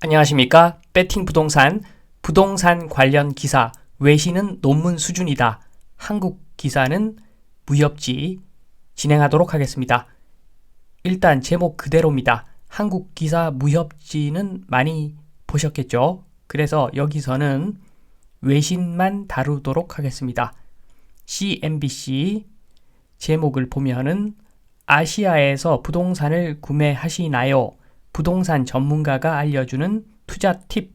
안녕하십니까? 배팅 부동산 관련 기사 외신은 논문 수준이다. 한국 기사는 무협지 진행하도록 하겠습니다. 일단 제목 그대로입니다. 한국 기사 무협지는 많이 보셨겠죠? 그래서 여기서는 외신만 다루도록 하겠습니다. CNBC 제목을 보면은 아시아에서 부동산을 구매하시나요? 부동산 전문가가 알려주는 투자 팁,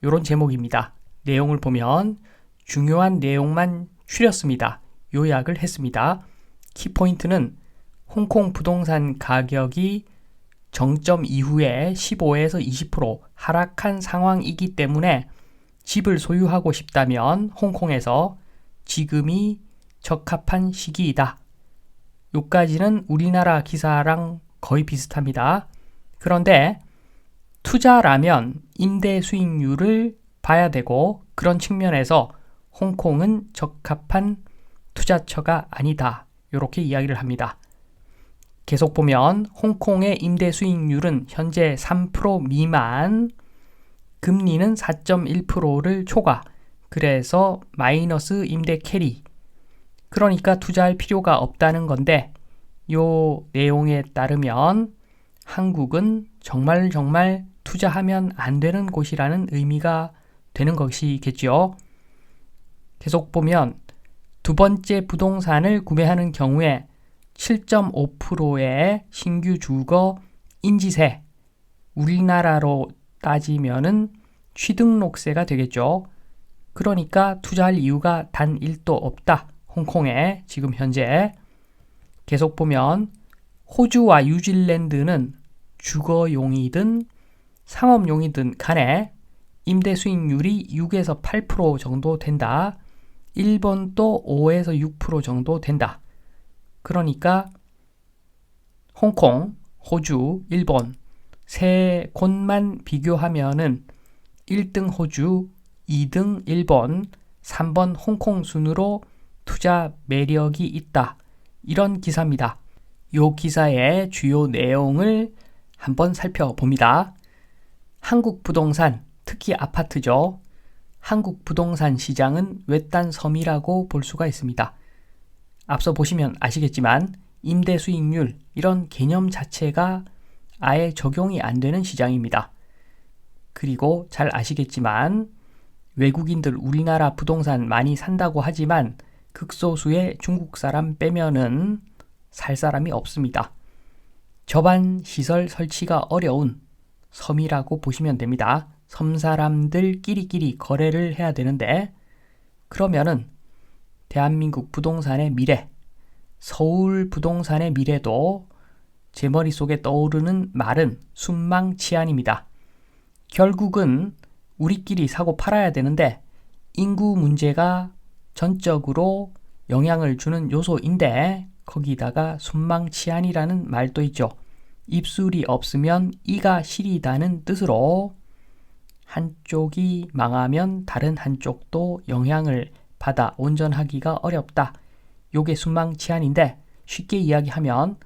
이런 제목입니다. 내용을 보면 중요한 내용만 추렸습니다. 요약을 했습니다. 키포인트는 홍콩 부동산 가격이 정점 이후에 15에서 20% 하락한 상황이기 때문에 집을 소유하고 싶다면 홍콩에서 지금이 적합한 시기이다. 요까지는 우리나라 기사랑 거의 비슷합니다. 그런데 투자라면 임대 수익률을 봐야 되고 그런 측면에서 홍콩은 적합한 투자처가 아니다. 이렇게 이야기를 합니다. 계속 보면 홍콩의 임대 수익률은 현재 3% 미만, 금리는 4.1%를 초과, 그래서 마이너스 임대 캐리. 그러니까 투자할 필요가 없다는 건데 요 내용에 따르면 한국은 정말 투자하면 안 되는 곳이라는 의미가 되는 것이겠죠. 계속 보면 두 번째 부동산을 구매하는 경우에 7.5%의 신규 주거 인지세, 우리나라로 따지면은 취등록세가 되겠죠. 그러니까 투자할 이유가 단 1도 없다. 홍콩에 지금 현재. 계속 보면 호주와 뉴질랜드는 주거용이든 상업용이든 간에 임대 수익률이 6에서 8% 정도 된다. 일본도 5에서 6% 정도 된다. 그러니까 홍콩, 호주, 일본 세 곳만 비교하면은 1등 호주, 2등 일본, 3번 홍콩 순으로 투자 매력이 있다. 이런 기사입니다. 이 기사의 주요 내용을 한번 살펴봅니다. 한국 부동산, 특히 아파트죠. 한국 부동산 시장은 외딴 섬이라고 볼 수가 있습니다. 앞서 보시면 아시겠지만 임대 수익률 이런 개념 자체가 아예 적용이 안 되는 시장입니다. 그리고 잘 아시겠지만 외국인들 우리나라 부동산 많이 산다고 하지만 극소수의 중국 사람 빼면은 살 사람이 없습니다. 저반 시설 설치가 어려운 섬이라고 보시면 됩니다. 섬 사람들끼리 거래를 해야 되는데 그러면은 대한민국 부동산의 미래, 서울 부동산의 미래도 제 머릿속에 떠오르는 말은 순망치안입니다. 결국은 우리끼리 사고 팔아야 되는데 인구 문제가 전적으로 영향을 주는 요소인데 거기다가 순망치안이라는 말도 있죠. 입술이 없으면 이가 시리다는 뜻으로 한쪽이 망하면 다른 한쪽도 영향을 받아 온전하기가 어렵다. 요게 순망치안인데 쉽게 이야기하면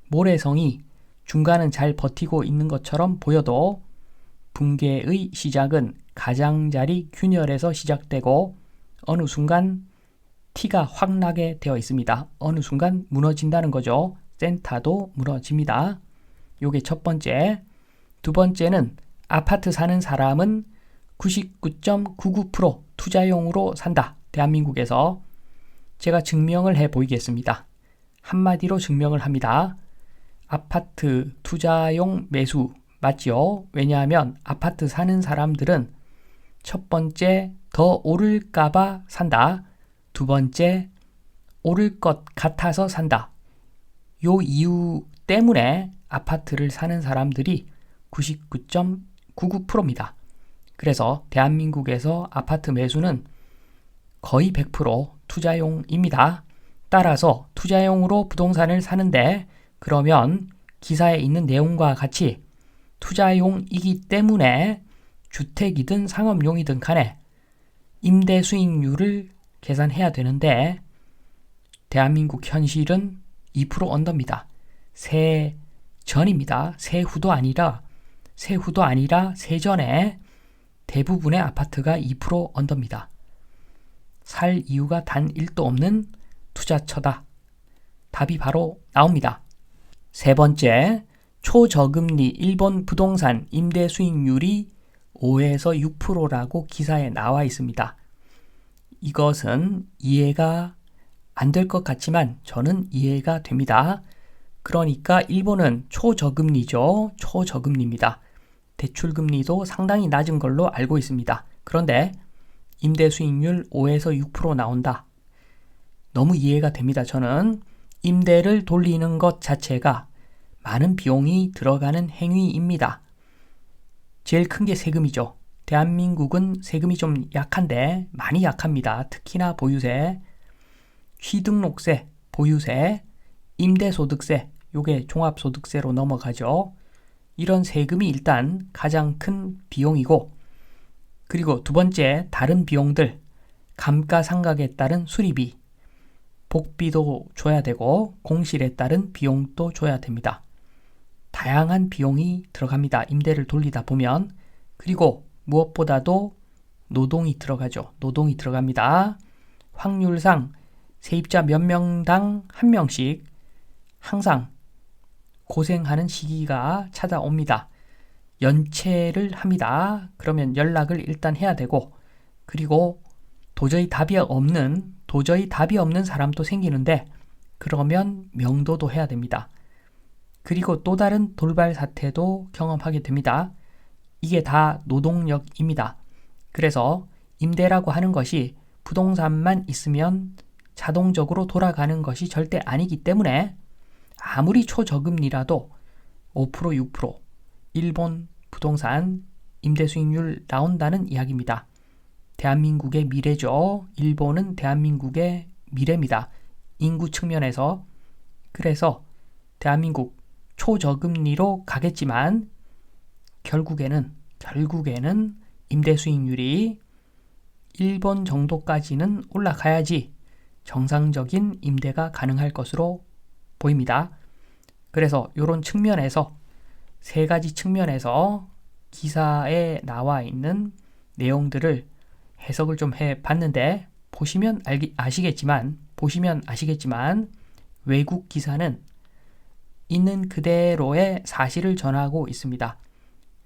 모래성이 중간은 잘 버티고 있는 것처럼 보여도 붕괴의 시작은 가장자리 균열에서 시작되고 어느 순간 티가 확 나게 되어 있습니다. 어느 순간 무너진다는 거죠. 센터도 무너집니다. 요게 첫 번째. 두 번째는 아파트 사는 사람은 99.99% 투자용으로 산다. 대한민국에서. 제가 증명을 해 보이겠습니다. 한마디로 증명을 합니다. 아파트 투자용 매수 맞지요? 왜냐하면 아파트 사는 사람들은 첫 번째 더 오를까봐 산다. 두 번째 오를 것 같아서 산다. 요 이유 때문에 아파트를 사는 사람들이 99.99%입니다. 그래서 대한민국에서 아파트 매수는 거의 100% 투자용입니다. 따라서 투자용으로 부동산을 사는데 그러면 기사에 있는 내용과 같이 투자용이기 때문에 주택이든 상업용이든 간에 임대 수익률을 계산해야 되는데 대한민국 현실은 2% 언더입니다. 세전입니다. 세후도 아니라 세후도 아니라 세전에 대부분의 아파트가 2% 언더입니다. 살 이유가 단 1도 없는 투자처다. 답이 바로 나옵니다. 세 번째, 초저금리 일본 부동산 임대 수익률이 5에서 6%라고 기사에 나와 있습니다. 이것은 이해가 안 될 것 같지만 저는 이해가 됩니다. 그러니까 일본은 초저금리죠. 초저금리입니다. 대출금리도 상당히 낮은 걸로 알고 있습니다. 그런데 임대 수익률 5에서 6% 나온다. 너무 이해가 됩니다. 저는 임대를 돌리는 것 자체가 많은 비용이 들어가는 행위입니다. 제일 큰 게 세금이죠. 대한민국은 세금이 좀 약한데 많이 약합니다. 특히나 보유세, 취등록세, 보유세, 임대소득세, 요게 종합소득세로 넘어가죠. 이런 세금이 일단 가장 큰 비용이고, 그리고 두 번째 다른 비용들, 감가상각에 따른 수리비, 복비도 줘야 되고 공실에 따른 비용도 줘야 됩니다. 다양한 비용이 들어갑니다. 임대를 돌리다 보면. 그리고 무엇보다도 노동이 들어가죠. 노동이 들어갑니다. 확률상 세입자 몇 명당 한 명씩 항상 고생하는 시기가 찾아옵니다. 연체를 합니다. 그러면 연락을 일단 해야 되고, 그리고 도저히 답이 없는 사람도 생기는데, 그러면 명도도 해야 됩니다. 그리고 또 다른 돌발 사태도 경험하게 됩니다. 이게 다 노동력입니다. 그래서 임대라고 하는 것이 부동산만 있으면 자동적으로 돌아가는 것이 절대 아니기 때문에 아무리 초저금리라도 5%, 6% 일본 부동산 임대 수익률 나온다는 이야기입니다. 대한민국의 미래죠. 일본은 대한민국의 미래입니다. 인구 측면에서. 그래서 대한민국 초저금리로 가겠지만 결국에는 임대 수익률이 일본 정도까지는 올라가야지 정상적인 임대가 가능할 것으로 보입니다. 그래서 이런 측면에서 세 가지 측면에서 기사에 나와 있는 내용들을 해석을 좀 해봤는데, 보시면 아시겠지만 외국 기사는 있는 그대로의 사실을 전하고 있습니다.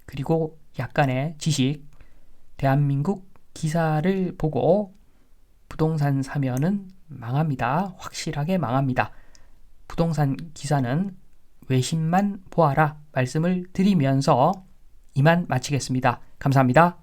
그리고 약간의 지식, 대한민국 기사를 보고 부동산 사면은 망합니다. 확실하게 망합니다. 부동산 기사는 외신만 보아라 말씀을 드리면서 이만 마치겠습니다. 감사합니다.